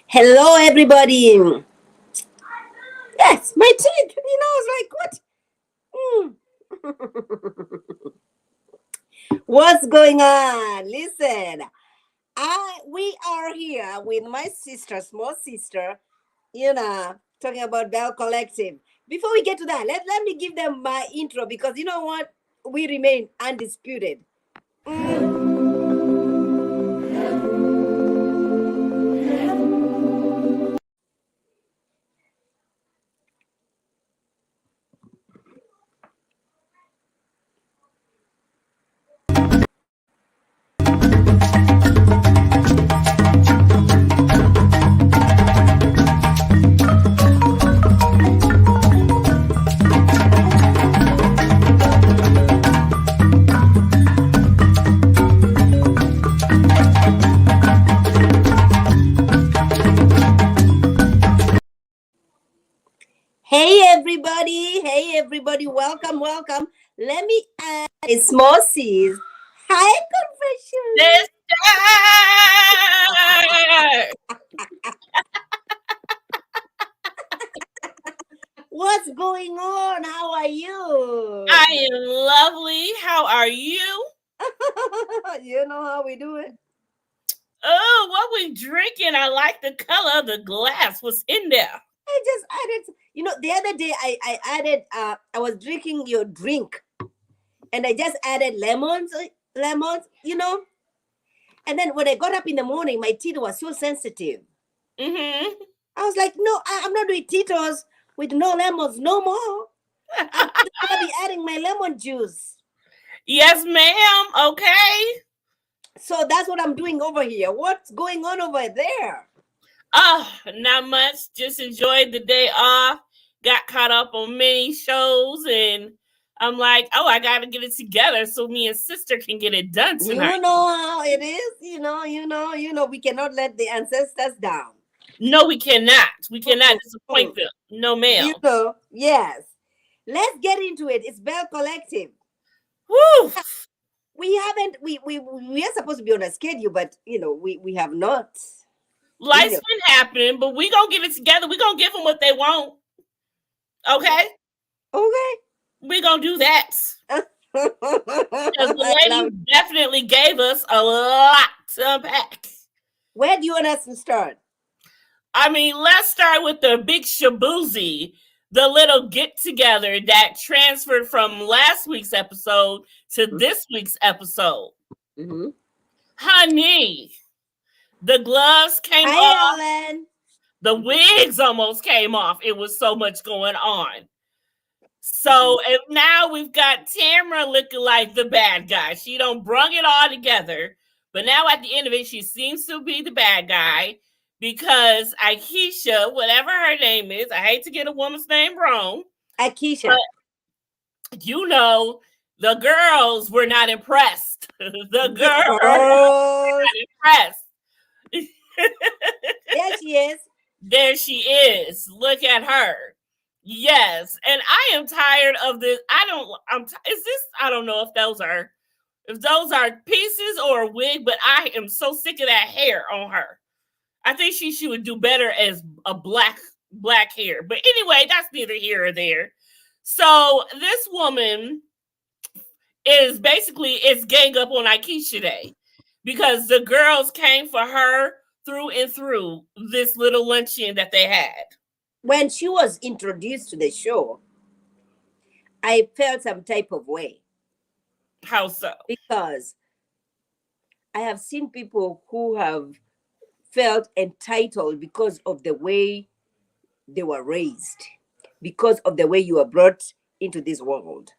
Hello, everybody. Yes, my teeth. It's like what? What's going on? Listen, we are here with my sister, small sister. Talking about Belle Collective. Before we get to that, let me give them my intro because you know what? We remain undisputed. Mm. Hey everybody, welcome, welcome. Let me add a small sis. Hi, confession. Sister! What's going on? How are you? I am lovely. How are you? You know how we do it. Oh, what we drinking? I like the color of the glass. What's in there? I just added, the other day I added, I was drinking your drink and I just added lemons. And then when I got up in the morning, my teeth was so sensitive. Mm-hmm. I was like, no, I'm not doing Tito's with no lemons no more. I'm gonna be adding my lemon juice. Yes, ma'am. Okay. So that's what I'm doing over here. What's going on over there? Oh, not much. Just enjoyed the day off. Got caught up on many shows, and I'm like, oh, I gotta get it together so me and sister can get it done tonight. You know how it is. We cannot let the ancestors down. No, we cannot. We cannot disappoint them. No, ma'am. Yes. Let's get into it. It's Belle Collective. Woo! We haven't. We are supposed to be on a schedule, but we have not. Life's been happening, but we gonna get it together. We gonna give them what they want. Okay. Okay. We gonna do that. Because the lady definitely gave us a lot to unpack. Where do you want us to start? I mean, let's start with the big shaboozy, the little get together that transferred from last week's episode to this week's episode. Mm-hmm. Honey, the gloves came off. Ellen. The wigs almost came off. It was so much going on. So and now we've got Tamra looking like the bad guy. She don't brung it all together. But now at the end of it, she seems to be the bad guy because Akeisha, whatever her name is, I hate to get a woman's name wrong. Akeisha. The girls were not impressed. The girls were not impressed. There she is. There she is. Look at her. Yes, and I am tired of this. I don't know if those are pieces or a wig, but I am so sick of that hair on her. I think she would do better as a black hair. But anyway, that's neither here or there. So this woman is gang up on Akeisha Day because the girls came for her through and through this little luncheon that they had. When she was introduced to the show, I felt some type of way. How so? Because I have seen people who have felt entitled because of the way they were raised, because of the way you were brought into this world.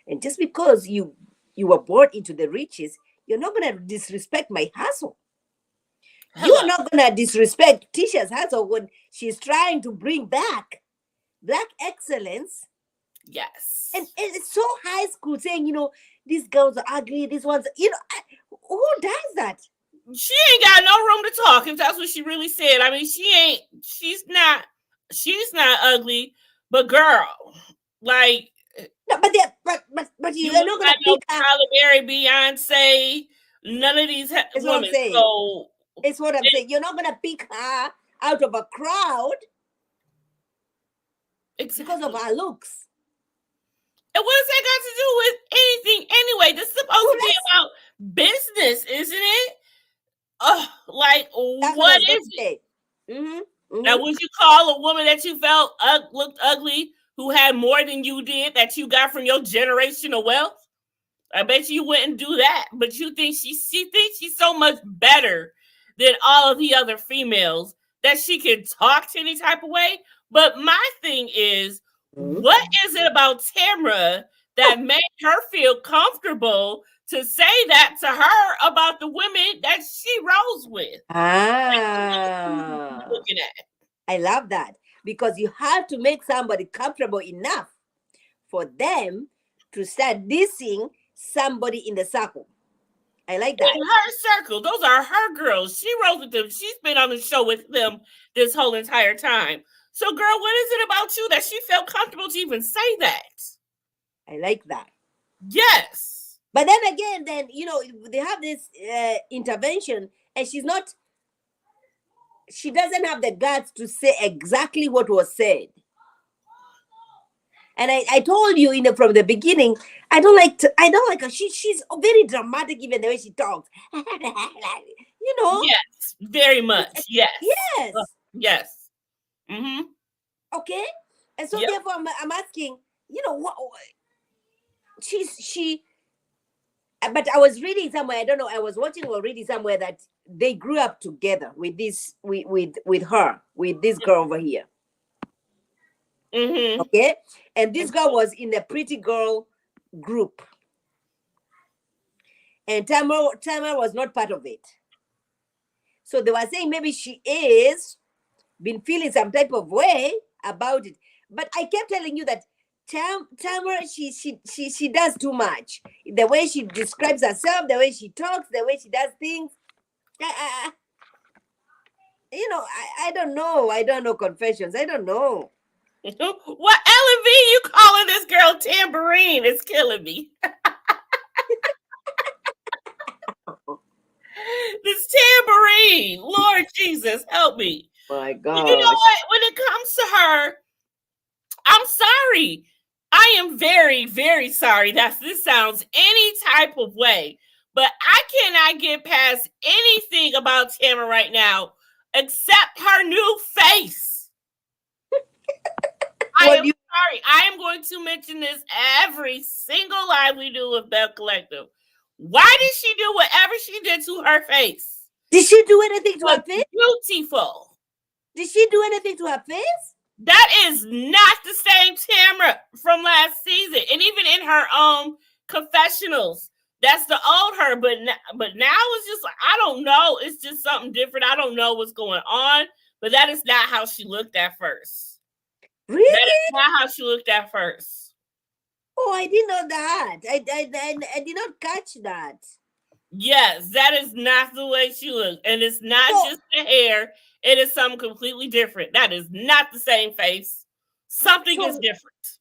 And just because you were born into the riches, you're not going to disrespect my hustle. Hello. You are not going to disrespect Tisha's hustle when she's trying to bring back Black excellence. Yes. And it's so high school saying, these girls are ugly, these ones, who does that? She ain't got no room to talk if that's what she really said. I mean, she's not ugly, but girl, like. No, but you're not going to pick Halle Berry, Beyonce, None of these It's what I'm women. saying. So It's what I'm saying. You're not gonna pick her out of a crowd because of exactly. her looks. And what does that got to do with anything anyway? This is supposed to be Correct. about business, isn't it? Like, That's what I what was gonna is it? say. Mm-hmm. Now, Mm-hmm. would you call a woman that you felt looked ugly, who had more than you did, that you got from your generational wealth? I bet you wouldn't do that. But you think she thinks she's so much better than all of the other females that she can talk to any type of way. But my thing is, Mm-hmm. what is it about Tamra that made her feel comfortable to say that to her about the women that she rolls with? Ah, Looking at. I love that because you have to make somebody comfortable enough for them to start dissing somebody in the circle. I like that. In her circle, those are her girls. She rolls with them. She's been on the show with them this whole entire time. So, girl, what is it about you that she felt comfortable to even say that? I like that. Yes. But then again, then they have this intervention, and she doesn't have the guts to say exactly what was said. And I told you, from the beginning, I don't like her. She's very dramatic, even the way she talks. you know. Yes. Very much. Yes. Yes. Yes. Mm-hmm. Okay. And so Yep. therefore, I'm asking, what she. But I was reading somewhere. I don't know. I was watching or reading somewhere that they grew up together with this with her with this girl over here. Mm-hmm. Okay. And this girl was in the pretty girl group. And Tamara was not part of it. So they were saying maybe she is been feeling some type of way about it. But I kept telling you that Tamara, she does too much. The way she describes herself, the way she talks, the way she does things. I don't know. I don't know confessions. I don't know. What Ellen V, you calling this girl tambourine? It's killing me. This tambourine. Lord Jesus, help me. My You know gosh. what? When it comes to her, I'm sorry. I am very, very sorry that this sounds any type of way, but I cannot get past anything about Tamara right now except her new face. I am sorry. I am going to mention this every single live we do with Belle Collective. Why did she do whatever she did to her face? Did she do anything to her face? Beautiful. Did she do anything to her face? That is not the same Tamara from last season, and even in her confessionals, that's the old her. But now it's just like, I don't know. It's just something different. I don't know what's going on. But that is not how she looked at first. Really? That is not how she looked at first. Oh, I didn't know that. I did not catch that. Yes, that is not the way she looked, and it's not just the hair. It is something completely different. That is not the same face. Something is different.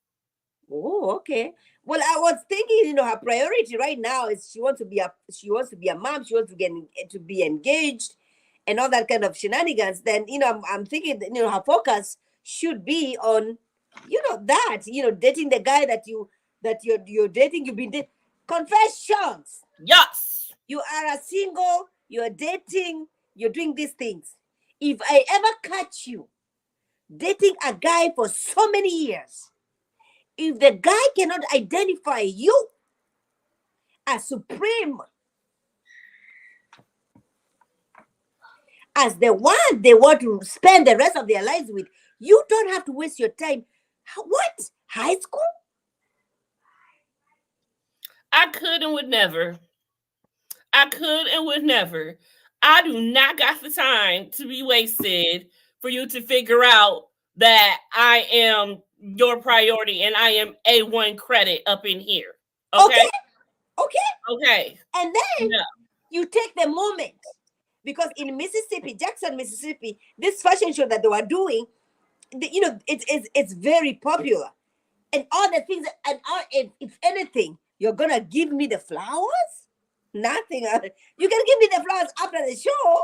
Oh, okay. Well, I was thinking, her priority right now is she wants to be a mom. She wants to be engaged, and all that kind of shenanigans. Then I'm thinking that, her focus should be on, dating the guy that you're dating. You've been dating. Confessions. Yes. You are a single. You're dating. You're doing these things. If I ever catch you dating a guy for so many years, if the guy cannot identify you as supreme, as the one they want to spend the rest of their lives with, you don't have to waste your time. What? High school? I could and would never. I could and would never. I do not got the time to be wasted for you to figure out that I am your priority and I am A1 credit up in here. Okay. Okay. And then you take the moment, because in Mississippi, Jackson, Mississippi, this fashion show that they were doing, it's very popular, and all the things, and if anything, you're gonna give me the flowers. Nothing. You can give me the flowers after the show.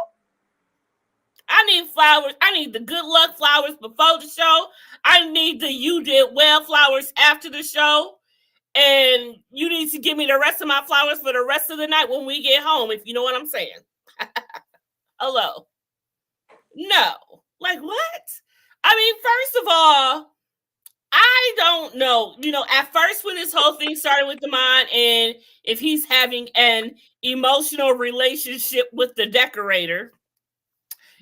I need flowers. I need the good luck flowers before the show. I need the you did well flowers after the show. And you need to give me the rest of my flowers for the rest of the night when we get home, if you know what I'm saying. Hello. No. Like what? I mean, first of all, I don't know. You know, at first when this whole thing started with the mind and if he's having an emotional relationship with the decorator,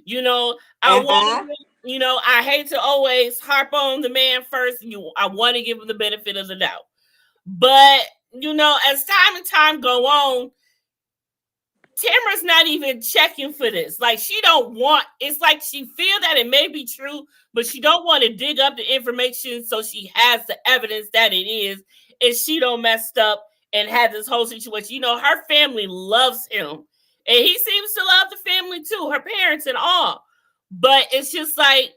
you know, I want Uh-huh. to, you know, I hate to always harp on the man first. I want to give him the benefit of the doubt. But, you know, as time and time go on, Tamara's not even checking for this. Like she don't want. It's like she feel that it may be true, but she don't want to dig up the information so she has the evidence that it is, and she don't messed up and had this whole situation. You know, her family loves him, and he seems to love the family too, her parents and all. But it's just like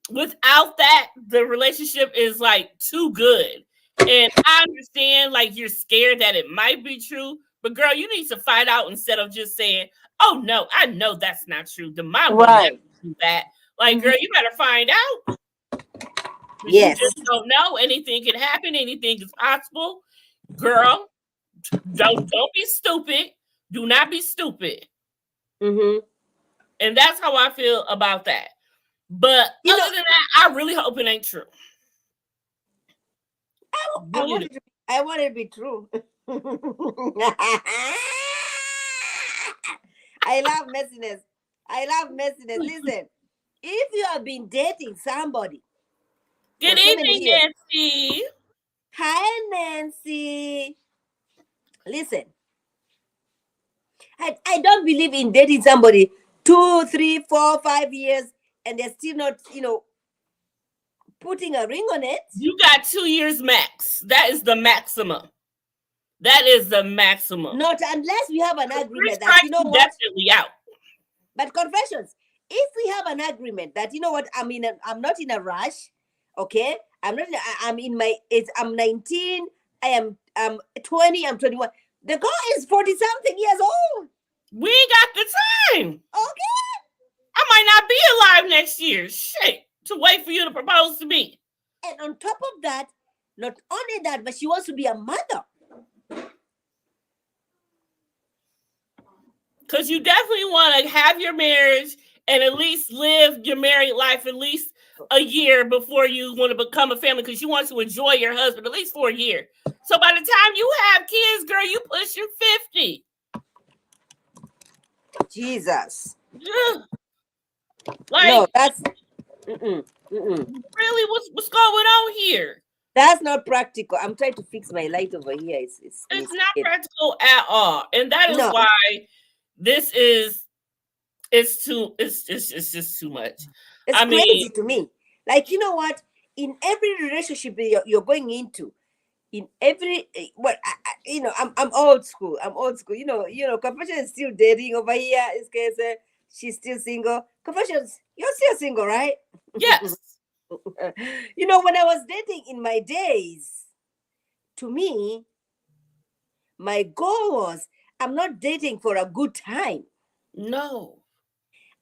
without that, the relationship is like too good. And I understand like you're scared that it might be true, but girl, you need to find out instead of just saying, "Oh no, I know that's not true. The mom would never Right. do that." Like, Mm-hmm. girl, you better find out because you Yes. just don't know. Anything can happen. Anything is possible. Girl, don't be stupid. Do not be stupid. Mm-hmm. And that's how I feel about that. But You know, other than that, I really hope it ain't true. I Really want do. it to. I want it to be true. I love messiness. I love messiness. Listen, if you have been dating somebody for Good so many evening, years, Nancy. hi Nancy. Listen, I don't believe in dating somebody 2, 3, 4, 5 years and they're still not, putting a ring on it. You got 2 years max. That is the maximum. That is the maximum. Not unless we have an The three agreement that, you strikes, know you what? definitely out. But confessions, if we have an agreement that, you know what, I'm not in a rush, okay? I'm not. I'm in my. It's. I'm 19. I'm 20. I'm 21. The girl is 40 something years old. We ain't got the time. Okay. I might not be alive next year. Shit. To wait for you to propose to me. And on top of that, not only that, but she wants to be a mother. Because you definitely want to have your marriage and at least live your married life at least a year before you want to become a family because you want to enjoy your husband at least for a year. So by the time you have kids, girl, you pushing 50. Jesus. Ugh. No, Like, that's mm-mm, mm-mm. really, what's going on here? That's not practical. I'm trying to fix my light over here. It's It's not misbehaving. practical at all. And that is No, why this is it's just too much. it's I mean, crazy to me. Like, you know what? In every relationship you're going into, in every well, I'm old school. I'm old school. Confession is still dating over here. It's case she's still single. Confessions, you're still single, right? yes. When I was dating in my days, to me, my goal was I'm not dating for a good time. No.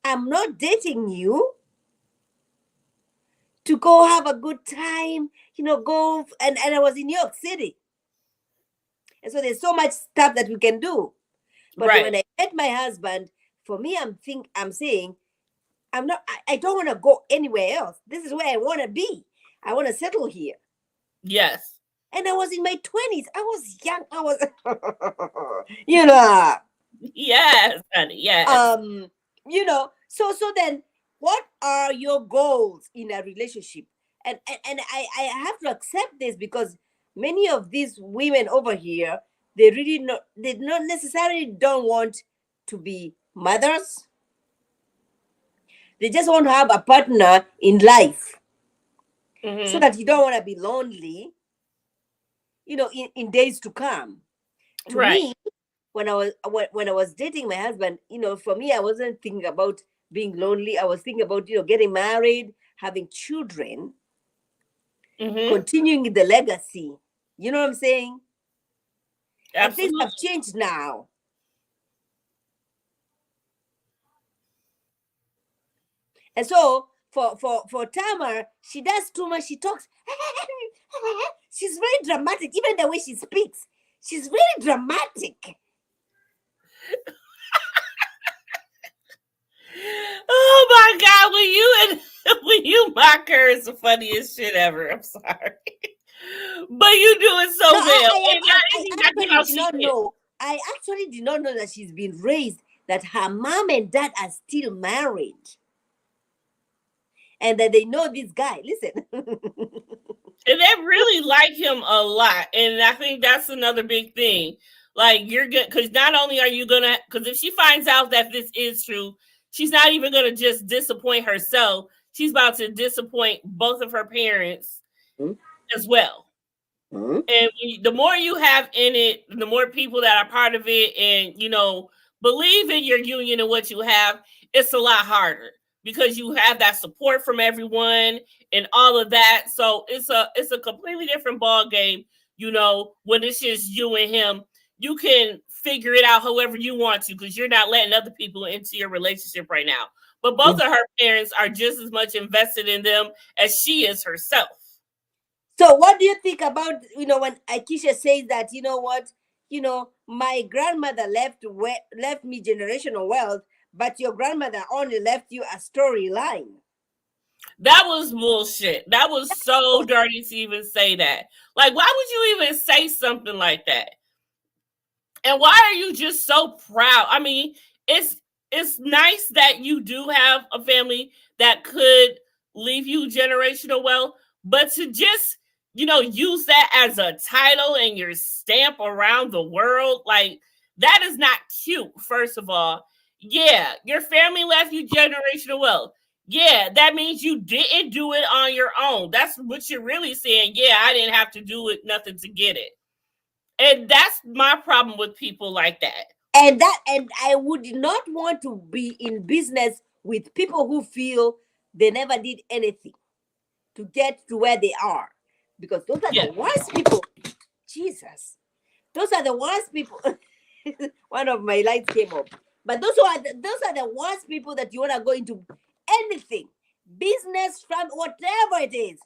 I'm not dating you to go have a good time, go and I was in New York City. And so there's so much stuff that we can do. But Right. when I met my husband, for me, I'm saying I don't want to go anywhere else. This is where I want to be. I want to settle here. Yes. And I was in my 20s. I was young. I was you know. Yes, honey. Yes. Um, so then what are your goals in a relationship? And I have to accept this because many of these women over here, they not necessarily don't want to be mothers. They just want to have a partner in life so Mm-hmm. that you don't want to be lonely, in days to come. To Right. me, when I was dating my husband, for me, I wasn't thinking about being lonely. I was thinking about getting married, having children, Mm-hmm. continuing the legacy. You know what I'm saying? And things Absolutely. have changed now. And so for Tamar, she does too much. She talks. She's very dramatic. Even the way she speaks, she's very dramatic. Oh my God, when you and when you mock her, it's the funniest shit ever. I'm sorry. But you do it No, so well. And I that's exactly actually how did she not is. know. I actually did not know that she's been raised, that her mom and dad are still married, and that they know this guy. Listen. And they really like him a lot. And I think that's another big thing. Like, you're good, because not only are you gonna, because if she finds out that this is true, she's not even gonna just disappoint herself. She's about to disappoint both of her parents as well. Mhm. And the more you have in it, the more people that are part of it, and believe in your union and what you have, it's a lot harder because you have that support from everyone and all of that. So it's a completely different ball game. When it's just you and him, you can figure it out however you want to because you're not letting other people into your relationship right now. But both of her parents are just as much invested in them as she is herself. So, what do you think about when Aisha says that what my grandmother left me generational wealth, but your grandmother only left you a storyline? That was bullshit. That was so dirty to even say that. Like, why would you even say something like that? And why are you just so proud? I mean, it's nice that you do have a family that could leave you generational wealth, but to just use that as a title and your stamp around the world, like, that is not cute. First of all, yeah, your family left you generational wealth. Yeah, that means you didn't do it on your own. That's what you're really saying. Yeah, I didn't have to do it, nothing to get it. And that's my problem with people like that. And I would not want to be in business with people who feel they never did anything to get to where they are, because those are Yeah. the worst people. Jesus, those are the worst people. One of my lights came up. But those are the worst people that you want to go into anything, business, from whatever it is.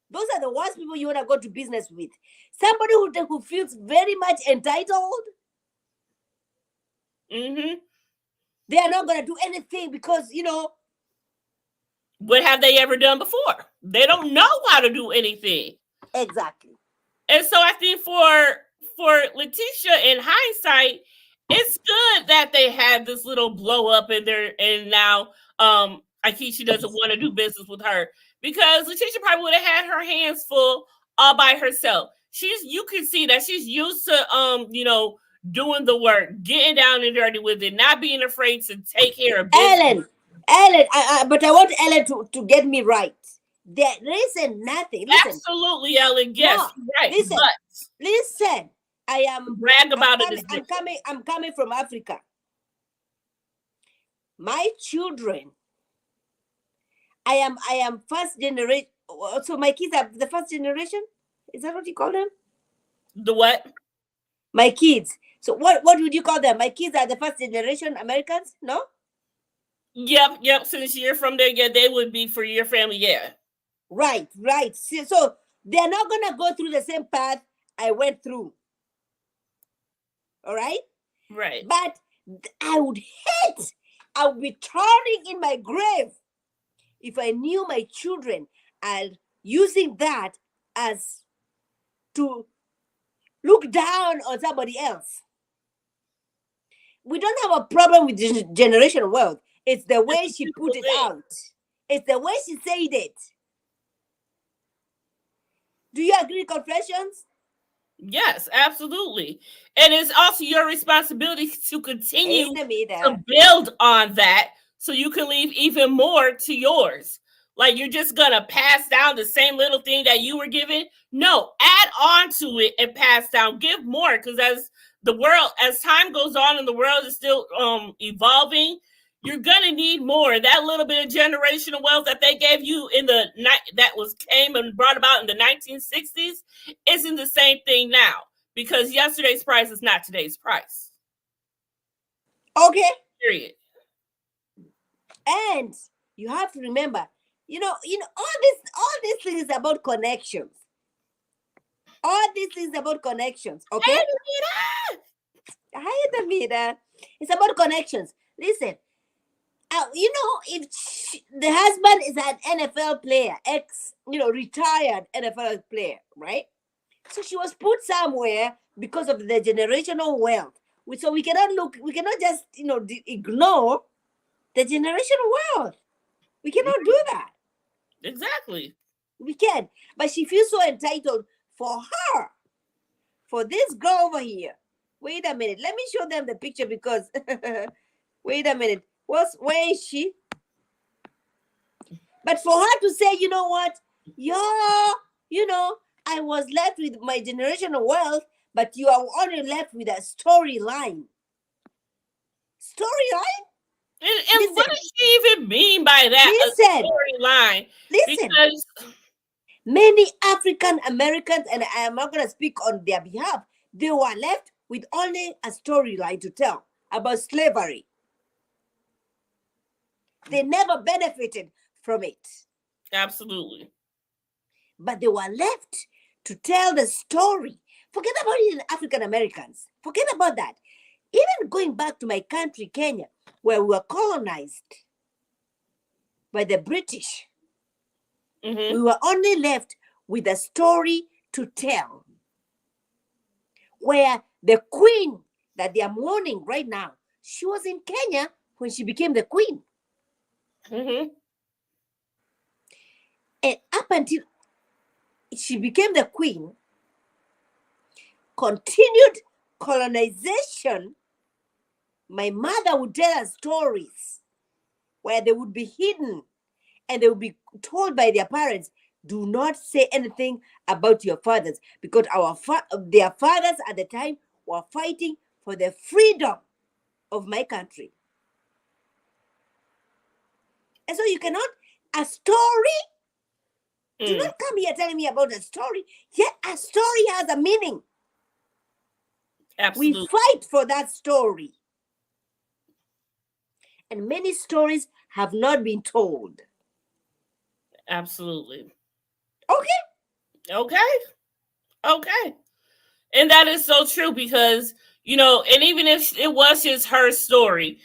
Those are the worst people you want to go to business with. Somebody who feels very much entitled. Mm-hmm. They are not going to do anything because What have they ever done before? They don't know how to do anything. exactly. And so I think for Letitia, in hindsight, it's good that they had this little blow up in there, and now Akeisha doesn't want to do business with her because Letitia probably would have had her hands full all by herself. You can see that she's used to doing the work, getting down and dirty with it, not being afraid to take care of business. Ellen, but I want Ellen to get me right. There isn't nothing. Listen, Absolutely, Ellen. Yes, no, you're right. listen, But listen. to brag I'm about it coming. is I'm different. coming. I'm coming from Africa. My children. I am first generation. So my kids are the first generation. Is that what you call them? The what? My kids. So what would you call them? My kids are the first generation Americans. No. Yep. Since you're from there, yeah, they would be for your family, yeah. Right. So they're not gonna go through the same path I went through. All right. Right. But I would hate. I would be turning in my grave if I knew my children are using that as to look down on somebody else. We don't have a problem with generational wealth. It's the It's way a she put beautiful it thing. out. It's the way she said it. Do you agree, Confessions? Yes, absolutely. And it's also your responsibility to continue Enemy to there. build on that so you can leave even more to yours. Like, you're just gonna pass down the same little thing that you were given. No, add on to it and pass down. Give more, because as time goes on and the world is still evolving, you're gonna need more. That little bit of generational wealth that they gave you in the night that was came and brought about in the 1960s isn't the same thing now, because yesterday's price is not today's price. Okay. Period. And You have to remember, all these things is about connections. All these things about connections, okay? Hi, Davida. It's about connections. Listen, if the husband is an NFL player, retired NFL player, right? So she was put somewhere because of the generational wealth. So we cannot just, ignore the generational wealth. We cannot do that. Exactly. We can. But she feels so entitled for her, for this girl over here. Wait a minute. Let me show them the picture because, wait a minute. Where is she? But for her to say, you know what? Yeah, I was left with my generational wealth, but you are only left with a storyline. Storyline? And what does she even mean by that? Listen. A storyline? Listen. Because many African Americans, and I am not going to speak on their behalf, they were left with only a storyline to tell about slavery. They never benefited from it. Absolutely. But they were left to tell the story. Forget about it in African Americans. Forget about that. Even going back to my country, Kenya, where we were colonized by the British, Mm-hmm. we were only left with a story to tell. Where the queen that they are mourning right now, she was in Kenya when she became the queen. Mm-hmm. And up until she became the queen, continued colonization, my mother would tell us stories where they would be hidden and they would be told by their parents, do not say anything about your fathers, because their fathers at the time were fighting for the freedom of my country. And so you cannot, a story, do not come here telling me about a story. Yet a story has a meaning. Absolutely. We fight for that story. And many stories have not been told. Absolutely. Okay. Okay. And that is so true because, and even if it was just her story,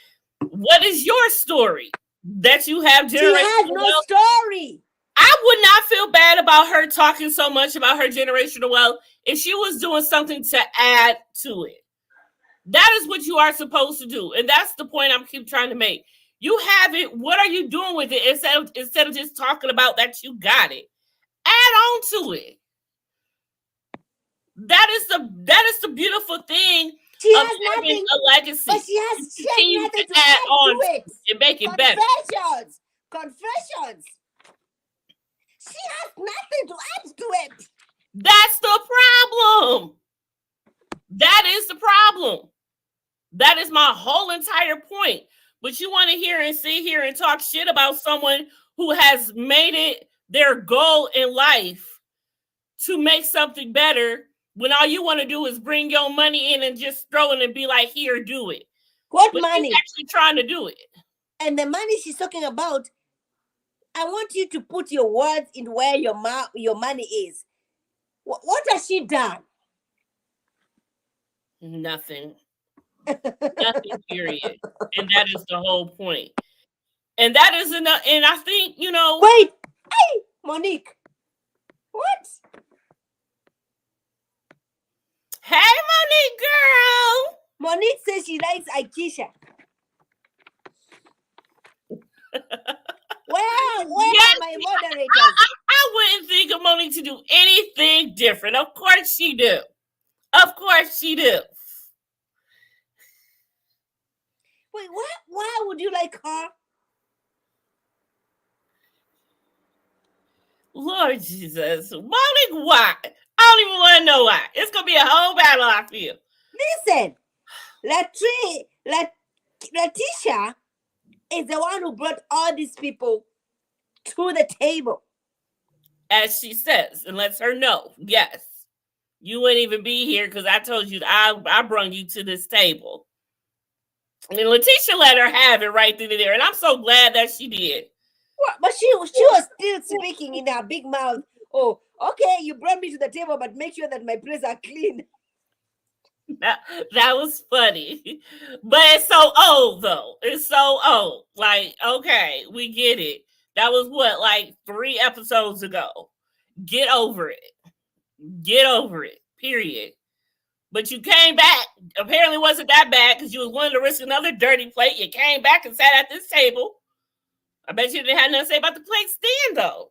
what is your story that you have generational She has no wealth? story. I would not feel bad about her talking so much about her generational wealth if she was doing something to add to it. That is what you are supposed to do. And that's the point I'm keep trying to make. You have it. What are you doing with it instead of just talking about that you got it? Add on to it. That is the beautiful thing She of has having nothing, a legacy. but she has Continue nothing to add add on to it. and make it better. Confessions. She has nothing to add to it. That's the problem. That is the problem. That is my whole entire point. But you want to hear and sit here and talk shit about someone who has made it their goal in life to make something better when all you want to do is bring your money in and just throw it and be like, here, do it. What But money? she's actually trying to do it. And the money she's talking about, I want you to put your words in where your money is. What has she done? Nothing. Nothing, period. And that is the whole point. And that is enough. And I think, Wait. Hey, Monique. What? Hey, Monique, girl. Monique says she likes Aikisha. Where Yes, are my moderators? I wouldn't think of Monique to do anything different. Of course she do. Of course she do. Wait, why would you like her? Lord Jesus. Monique, why? I don't even want to know why. It's going to be a whole battle, I feel. Listen, Letitia is the one who brought all these people to the table. As she says, and lets her know, yes, you wouldn't even be here because I told you I brought you to this table. And Letitia let her have it right then and there. And I'm so glad that she did. But she was still speaking in her big mouth. Oh, okay, you brought me to the table, but make sure that my plates are clean. That was funny. But it's so old though. It's so old. Like, okay, we get it. That was what, like 3 episodes ago. Get over it. Get over it. Period. But you came back. Apparently wasn't that bad because you was willing to risk another dirty plate. You came back and sat at this table. I bet you didn't have nothing to say about the plate stand though.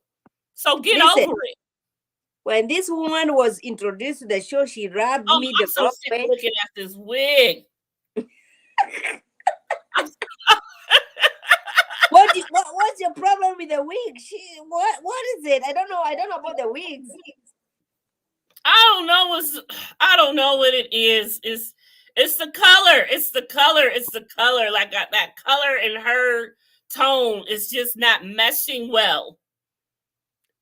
So get Listen, over it. when this woman was introduced to the show, she rubbed Oh, me I'm the so wrong sick of way. looking at this wig. I'm What's your problem with the wig? What is it? I don't know. I don't know about the wigs. I don't know what it is. It's the color. It's the color. It's the color. Like that color in her tone is just not meshing well.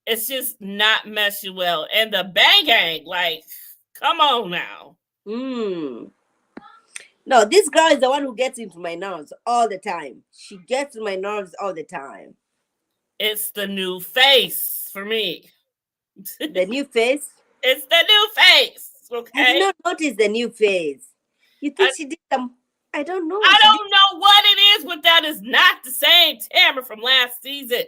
It's just not meshing well. And the bang gang, like, come on now. Hmm. No, this girl is the one who gets into my nerves all the time. She gets in my nerves all the time. It's the new face for me. The new face? It's the new face. I did Okay. not notice the new face. You think I, she did some? I don't know. I She did. don't know what it is, but that is not the same Tamara from last season.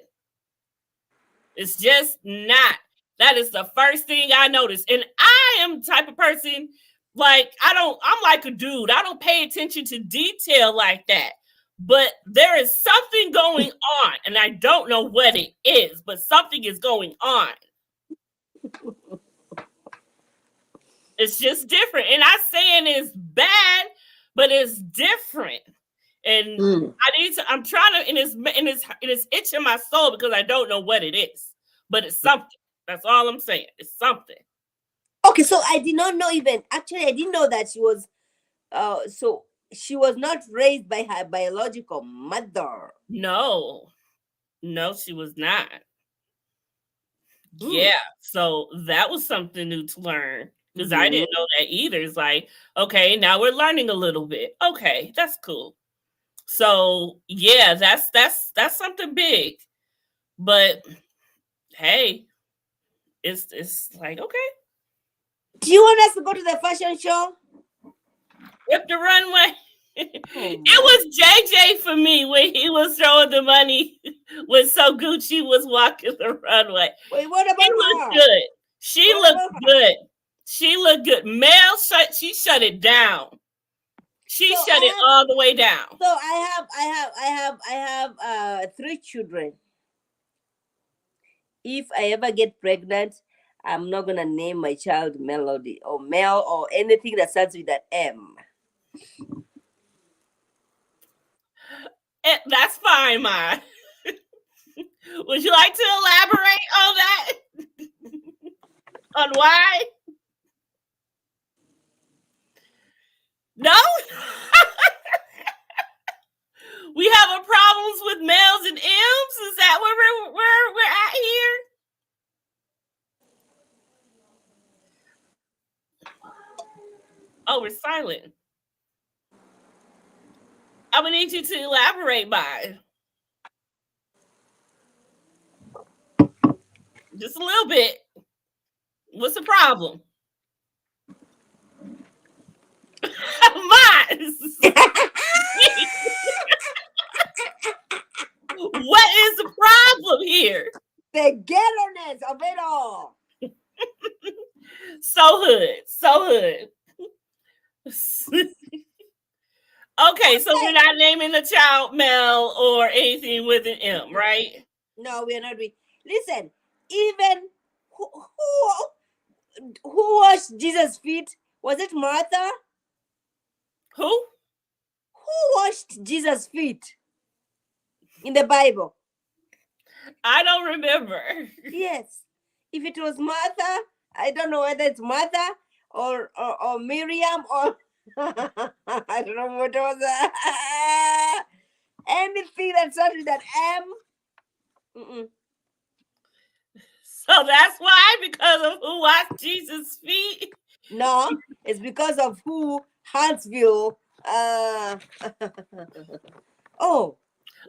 It's just not. That is the first thing I noticed. And I am the type of person, like, I'm like a dude. I don't pay attention to detail like that. But there is something going on, and I don't know what it is, but something is going on. It's just different. And I'm saying it's bad, but it's different. And I'm trying to, and it's itching my soul because I don't know what it is. But it's something. That's all I'm saying. It's something. Okay, so I did not know even. Actually, I didn't know that she was. So she was not raised by her biological mother. No, she was not. Yeah, so that was something new to learn because I didn't know that either. It's like, okay, now we're learning a little bit. Okay, that's cool. So yeah, that's something big. But hey, it's like, okay. Do you want us to go to the fashion show? With the runway. It was JJ for me when he was throwing the money when So Gucci was walking the runway. Wait, what about her? Good. She looked good. She looked good. Mel she shut it down. She shut it all the way down. So I have 3 children. If I ever get pregnant, I'm not gonna name my child Melody or Mel or anything that starts with that M. That's fine, Ma. Would you like to elaborate on that? On why? No? We have a problems with males and M's? Is that where we're at here? Oh, we're silent. I'm gonna need you to elaborate by just a little bit. What's the problem? What is the problem here? The ghetto-ness of it all. So hood. Okay, so we're not naming the child Mel or anything with an M, right? No, we're not. Listen, even who washed Jesus' feet? Was it Martha? Who? Who washed Jesus' feet in the Bible? I don't remember. Yes. If it was Martha, I don't know whether it's Martha or Miriam or I don't know what was anything that started with that M. Mm-mm. So that's why, because of who washed Jesus' feet? No, it's because of who Huntsville. Oh,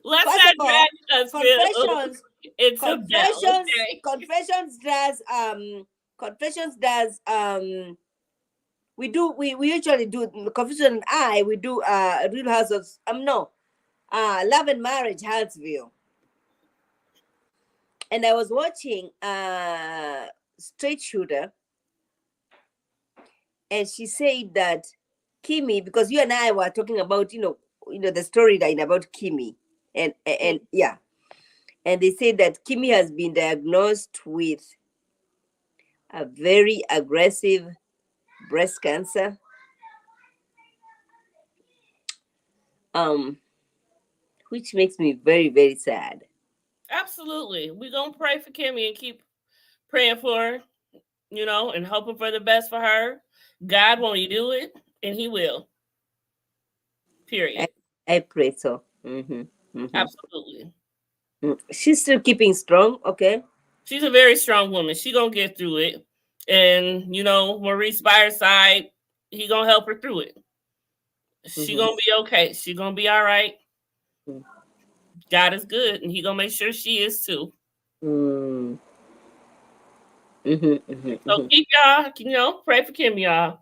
let's not drag Huntsville. Confessions. It's a Belle. Confessions. Okay. Confessions does. Confessions does. We usually do Confession and we do Real House of no Love and Marriage Huntsville. And I was watching Straight Shooter, and she said that Kimmy, because you and I were talking about the storyline about Kimmy, and yeah, and they said that Kimmy has been diagnosed with a very aggressive breast cancer, um, which makes me very, very sad. Absolutely. We're going to pray for Kimmy and keep praying for her, and hoping for the best for her. God won't he do it, and he will. I, Period. I pray so. Mm-hmm. Absolutely. She's still keeping strong. Okay. She's a very strong woman. She going to get through it. And, Maurice by her side, he going to help her through it. She Mm-hmm. going to be okay. She going to be all right. God is good, and he going to make sure she is too. Mm-hmm. So keep y'all, pray for Kim, y'all.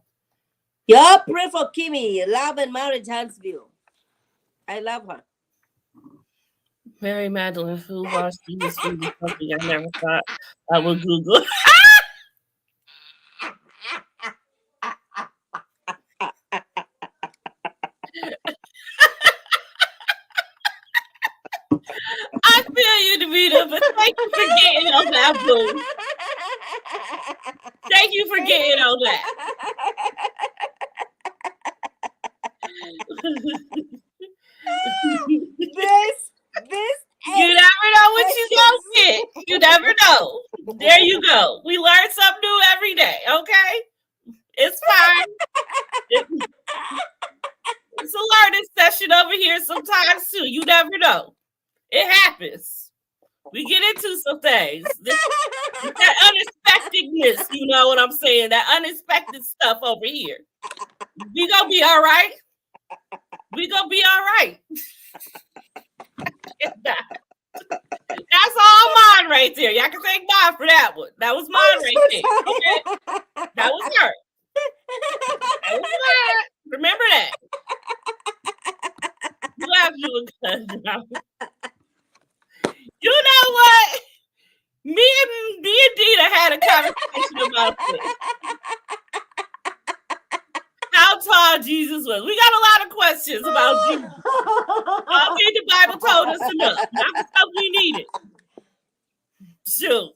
Y'all pray for Kimmy. Love and Marriage Huntsville. I love her. Mary Magdalene, who washed Jesus' feet is something I never thought I would Google. I feel you, Davida, but thank you for getting on that, boo. Thank you for getting on that. this You never know what you gonna get. You never know. There you go. We learn something new every day, okay? It's fine. It's a learning session over here sometimes, too. You never know. It happens. We get into some things. That unexpectedness, you know what I'm saying? That unexpected stuff over here. We gonna be all right. We gonna be all right. That's all mine right there. Y'all can thank God for that one. That was mine right there. Okay? That was her. That was mine. Remember that. You have to do a good job. You know what? Me and Dita had a conversation about this. How tall Jesus was. We got a lot of questions about Jesus. I think the Bible told us enough. Not the stuff we needed. Shoot.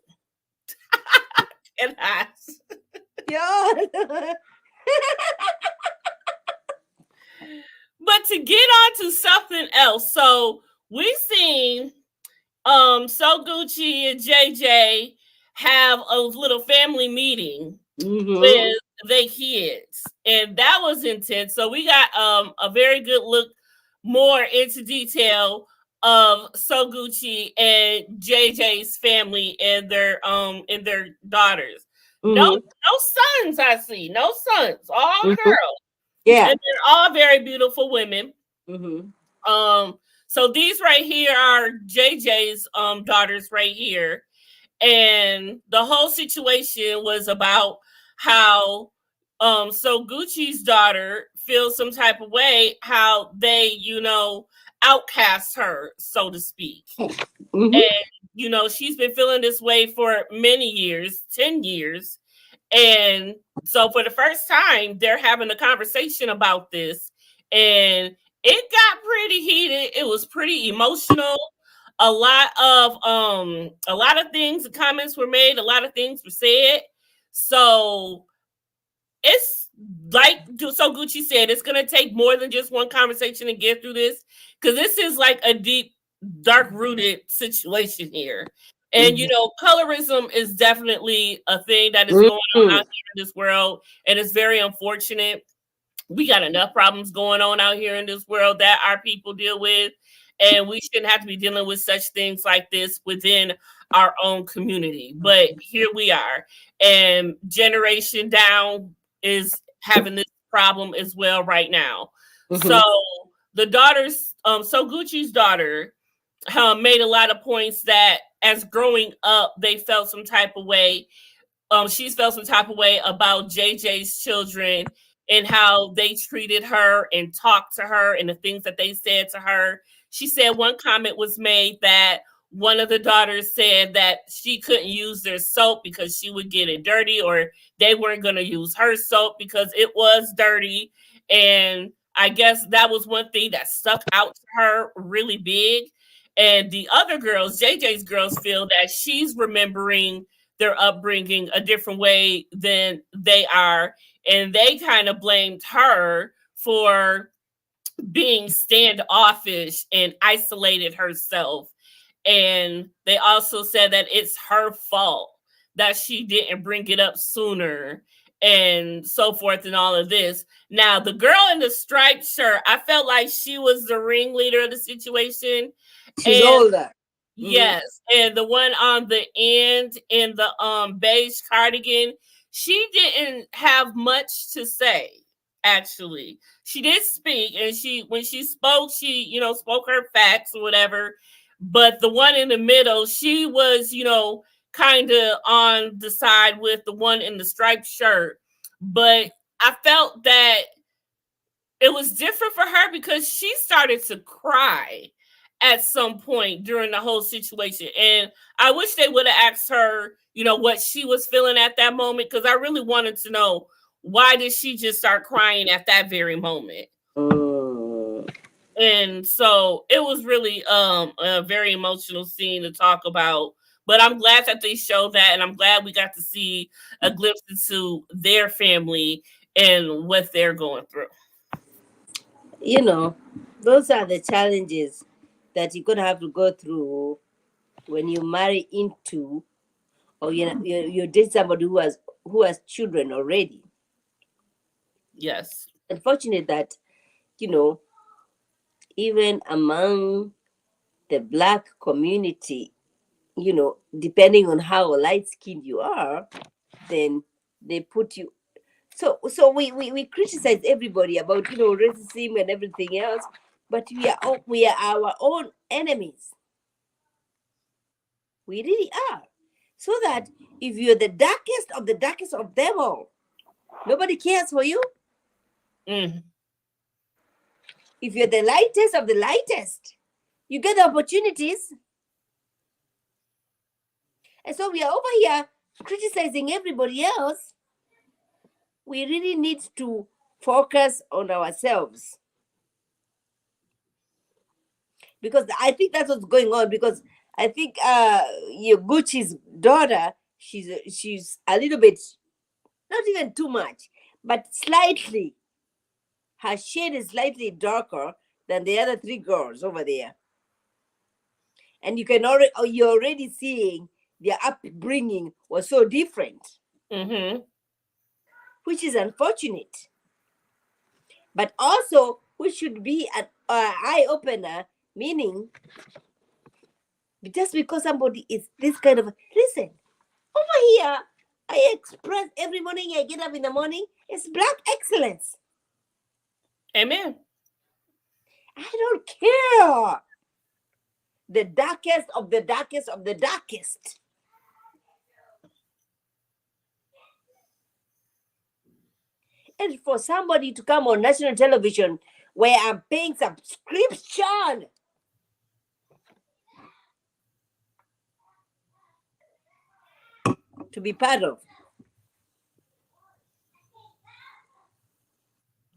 And I. But to get on to something else, so we seen So Gucci and JJ have a little family meeting with their kids, and that was intense. So we got a very good look more into detail of So Gucci and JJ's family and their daughters. No sons, I see. No sons, all girls. Yeah. And they're all very beautiful women. So these right here are JJ's daughters right here. And the whole situation was about how So Gucci's daughter feels some type of way, how they, outcast her, so to speak. And, she's been feeling this way for many years, 10 years. And so for the first time, they're having a conversation about this. And it got pretty heated. It was pretty emotional. A lot of things, the comments were made, a lot of things were said. So it's like So Gucci said, it's gonna take more than just one conversation to get through this, because this is like a deep, dark-rooted situation here. And colorism is definitely a thing that is going on out here in this world, and it's very unfortunate. We got enough problems going on out here in this world that our people deal with, and we shouldn't have to be dealing with such things like this within our own community. But here we are, and Generation Down is having this problem as well right now. So the daughters, So Gucci's daughter made a lot of points that as growing up, they felt some type of way. She's felt some type of way about JJ's children and how they treated her and talked to her and the things that they said to her. She said one comment was made that one of the daughters said that she couldn't use their soap because she would get it dirty, or they weren't going to use her soap because it was dirty. And I guess that was one thing that stuck out to her really big. And the other girls, JJ's girls, feel that she's remembering their upbringing a different way than they are. And they kind of blamed her for being standoffish and isolated herself. And they also said that it's her fault that she didn't bring it up sooner and so forth and all of this. Now, the girl in the striped shirt, I felt like she was the ringleader of the situation. She's And older. Mm-hmm. yes, and the one on the end in the beige cardigan, she didn't have much to say. Actually, she did speak, and she when she spoke, she spoke her facts or whatever. But the one in the middle, she was kind of on the side with the one in the striped shirt. But I felt that it was different for her because she started to cry at some point during the whole situation. And I wish they would have asked her, what she was feeling at that moment, because I really wanted to know, why did she just start crying at that very moment. Mm. And so it was really a very emotional scene to talk about. But I'm glad that they showed that, and I'm glad we got to see a glimpse into their family and what they're going through. You know, those are the challenges that you're gonna have to go through when you marry into, or you date somebody who has children already. Yes. Unfortunate that you know even among the black community, depending on how light skinned you are, then they put you. So we criticize everybody about racism and everything else, but we are our own enemies. We really are. So that if you're the darkest of them all, nobody cares for you. Mm. If you're the lightest of the lightest, you get the opportunities. And so we are over here criticizing everybody else. We really need to focus on ourselves, because I think that's what's going on. Because I think your Gucci's daughter, she's a little bit, not even too much, but slightly. Her shade is slightly darker than the other three girls over there, and you're already seeing their upbringing was so different, Mm-hmm. which is unfortunate. But also, which should be an eye opener, meaning just because somebody is this kind of, listen, over here, I express every morning I get up in the morning, it's black excellence. Amen. I don't care. The darkest of the darkest of the darkest. And for somebody to come on national television where I'm paying subscription to be part of,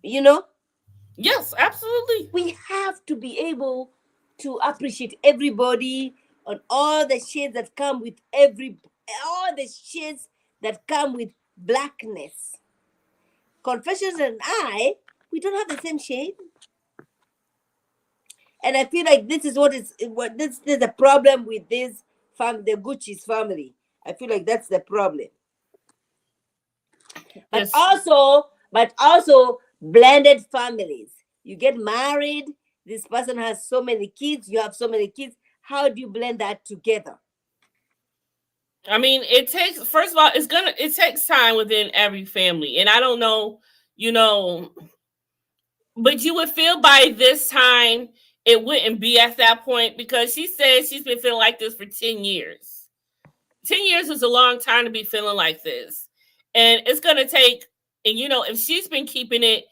you know, Yes, absolutely. we have to be able to appreciate everybody on all the shades that come with all the shades that come with blackness. Confessions and I, we don't have the same shade. And I feel like this is what this is the problem with this the Gucci's family. I feel like that's the problem. But It's also blended families. You get married, this person has so many kids, you have so many kids. How do you blend that together? I mean, it takes first of all, it takes time within every family. And I don't know, you know, but you would feel by this time it wouldn't be at that point because she said she's been feeling like this for 10 years. 10 years is a long time to be feeling like this. And it's going to take, and if she's been keeping it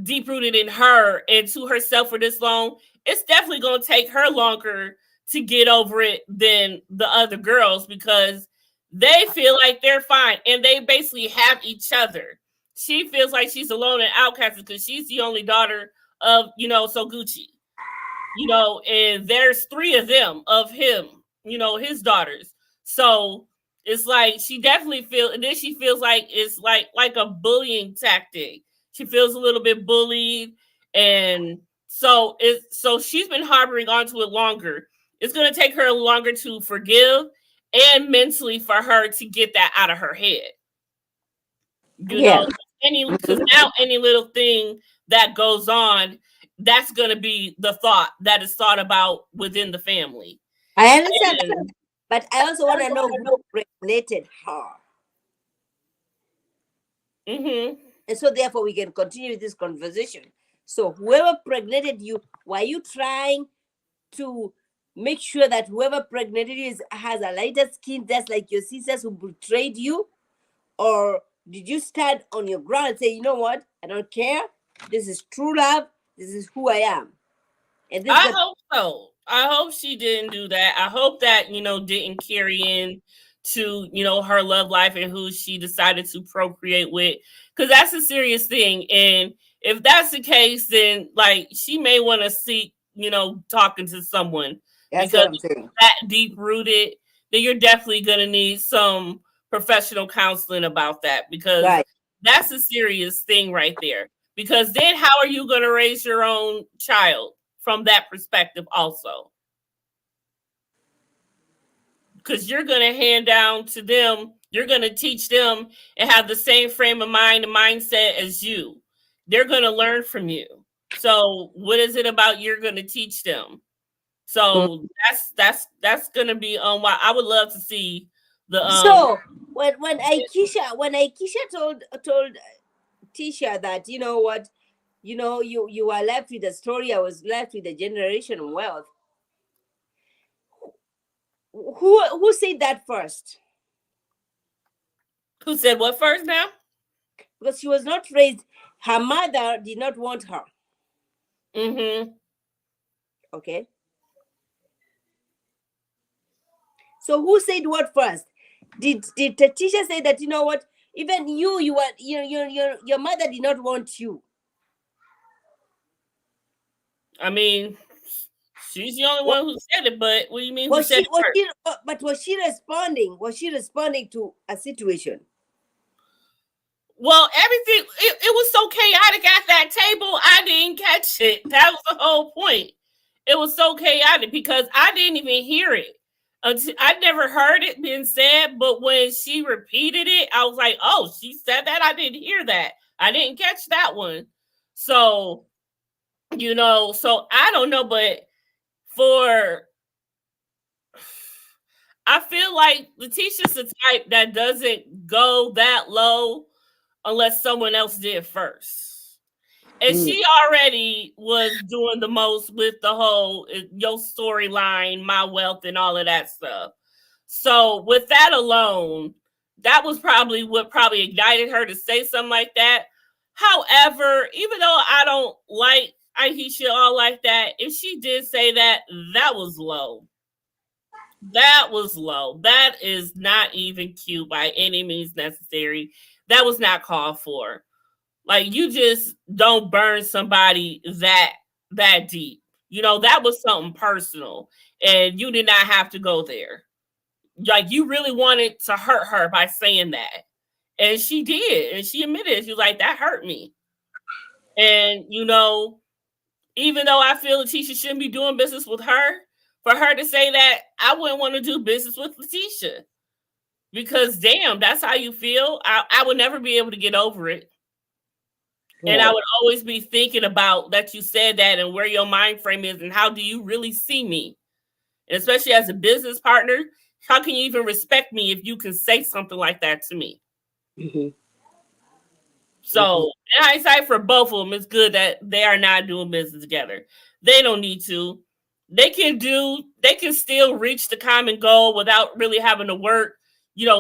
deep rooted in her and to herself for this long, it's definitely going to take her longer to get over it than the other girls because they feel like they're fine and they basically have each other. She feels like she's alone and outcast because she's the only daughter of, Soguchi, and there's three of them of him, his daughters. So it's like she definitely feels, and then she feels like it's like a bullying tactic. She feels a little bit bullied, and so she's been harboring onto it longer. It's gonna take her longer to forgive and mentally for her to get that out of her head. You Yeah. know, because now any little thing that goes on, that's gonna be the thought that is thought about within the family. I understand, And but I also want to know who regulated her. hmm And so therefore we can continue this conversation. So whoever pregnated you, were you trying to make sure that whoever pregnated you has a lighter skin, just like your sisters who betrayed you? Or did you stand on your ground and say, you know what, I don't care, this is true love, this is who I am, and this is I the hope so. I hope she didn't do that. I hope that, didn't carry in to, her love life and who she decided to procreate with. Because that's a serious thing. And if that's the case, then like she may want to seek, talking to someone that's because what I'm saying. that deep rooted, then you're definitely gonna need some professional counseling about that because Right. that's a serious thing right there. Because then how are you gonna raise your own child? From that perspective also because you're going to hand down to them, you're going to teach them and have the same frame of mind and mindset as you. They're going to learn from you. So what is it about you're going to teach them? Mm. So that's going to be why I would love to see the So when Aikisha told Tisha that, you know what, you are left with a story, I was left with a generation wealth. Who said that first? who said what first now? Because she was not raised, her mother did not want her. Mhm. Okay. So who said what first? Did the teacher say that, you know what, even you were, your mother did not want you? I mean, she's the only Wa- one who said it, but what do you mean who Was said she it was first? she but was she responding? Was she responding to a situation? Well, everything it was so chaotic at that table. I didn't catch it. That was the whole point. It was so chaotic because I didn't even hear it. I never heard it being said, but when she repeated it, I was like, "Oh, she said that. I didn't hear that. I didn't catch that one." So so I don't know, but for I feel like Letitia's the type that doesn't go that low unless someone else did first. And Mm. she already was doing the most with the whole your storyline, my wealth, and all of that stuff. So with that alone, that was probably what probably ignited her to say something like that. However, even though I don't like Aisha all like that, if she did say that, that was low. That was low. That is not even cute by any means necessary. That was not called for. Like you just don't burn somebody that deep. That was something personal and you did not have to go there. Like you really wanted to hurt her by saying that. And she did. And she admitted it. She was like, that hurt me. And even though I feel Letitia shouldn't be doing business with her, for her to say that, I wouldn't want to do business with Letitia. Because damn, that's how you feel. I would never be able to get over it. And I Right. would always be thinking about that you said that and where your mind frame is and how do you really see me? And especially as a business partner, how can you even respect me if you can say something like that to me? Mhm. So, in hindsight, for both of them, it's good that they are not doing business together. They don't need to. They can still reach the common goal without really having to work,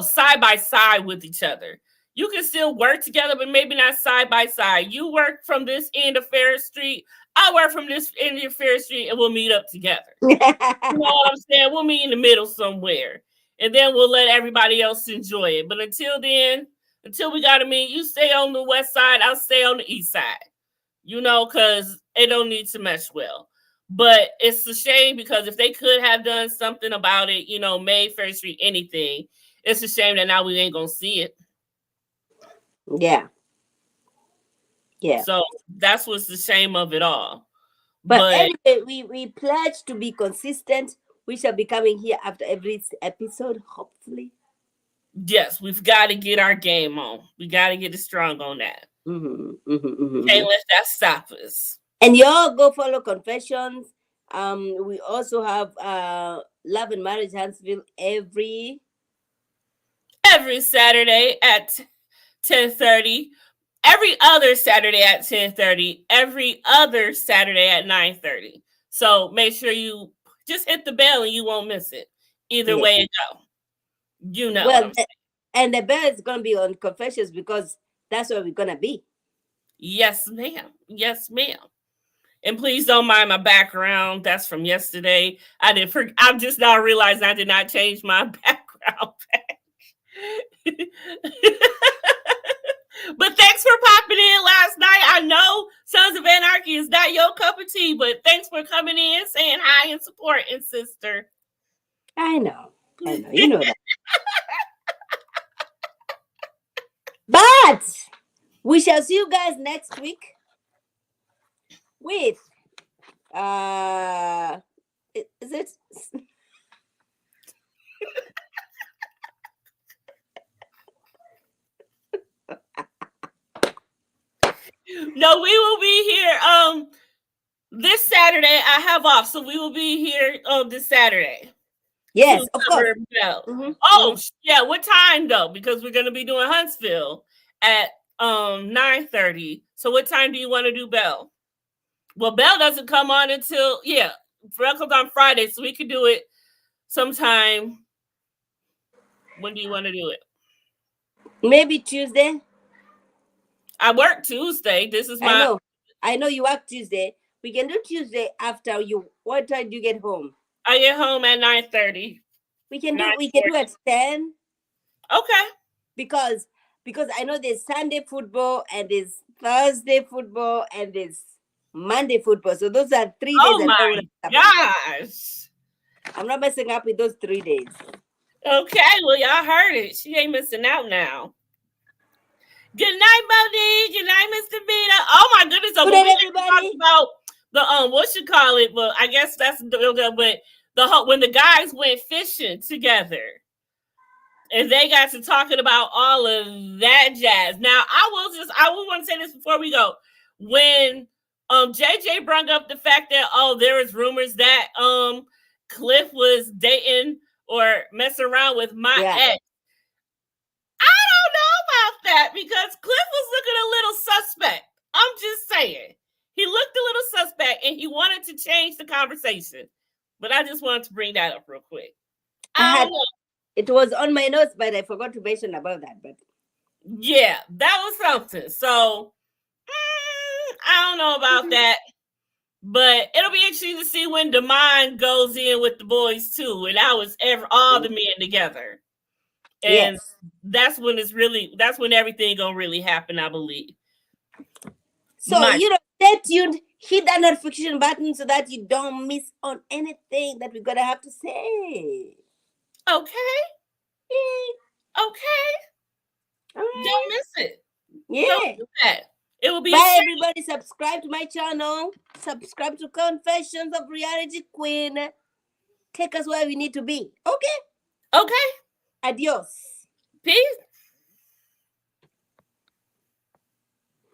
side by side with each other. You can still work together, but maybe not side by side. You work from this end of Ferris Street. I work from this end of Ferris Street, and we'll meet up together. You know what I'm saying? We'll meet in the middle somewhere. And then we'll let everybody else enjoy it. But until then, until we got to meet, you stay on the west side, I'll stay on the east side. Because it don't need to mesh well. But it's a shame because if they could have done something about it, made Ferris Street anything, it's a shame that now we ain't going to see it. Yeah. Yeah. So that's what's the shame of it all. But anyway, we pledge to be consistent. We shall be coming here after every episode, hopefully. Yes, we've got to get our game on. We got to get it strong on that. Can't let that stop us. And y'all go follow Confessions. We also have Love and Marriage Huntsville every Saturday at 10:30. Every other Saturday at 10:30. Every other Saturday at 9:30. So make sure you just hit the bell and you won't miss it. Either way it go. Well, and the bell is going to be on Confessions because that's where we're going to be. Yes, ma'am. Yes, ma'am. And please don't mind my background. That's from yesterday. I'm just now realizing I did not change my background back. But thanks for popping in last night. I know Sons of Anarchy is not your cup of tea, but thanks for coming in, saying hi and supporting, sister. I know. You know that. But we shall see you guys next week with is it No, we will be here this Saturday. I have off, so we will be here this Saturday. Yes, of course. Yeah, what time though? Because we're gonna be doing Huntsville at 9:30. So what time do you want to do Belle? Well, Belle doesn't come on until Belle comes on Friday, so we could do it sometime. When do you want to do it? Maybe Tuesday. I work Tuesday. This is my I know you work Tuesday. We can do Tuesday after you. What time do you get home? I get home at 9:30. We can do at 10. Okay. Because I know there's Sunday football and there's Thursday football and there's Monday football. So those are 3 days. Oh my gosh. I'm not messing up with those 3 days. Okay, well, y'all heard it. She ain't missing out now. Good night, Monique. Good night, Mr. Vita. Oh my goodness. Good night, everybody. About the what you call it, but I guess that's when the guys went fishing together. And they got to talking about all of that jazz. Now, I will want to say this before we go. When JJ brought up the fact that there was rumors that Cliff was dating or messing around with my ex. I don't know about that because Cliff was looking a little suspect. I'm just saying. He looked a little suspect and he wanted to change the conversation. But I just wanted to bring that up real quick. I don't know. It was on my notes, but I forgot to mention about that. But yeah, that was something. So I don't know about that. But it'll be interesting to see when Damon goes in with the boys too. And that was all the men together. And that's when everything gonna really happen, I believe. So stay tuned, hit that notification button so that you don't miss on anything that we're gonna have to say. Okay. Okay. All right. Don't miss it. Yeah. Don't do that. It will be. Bye, everybody. Subscribe to my channel. Subscribe to Confessions of Reality Queen. Take us where we need to be. Okay. Okay. Adios. Peace.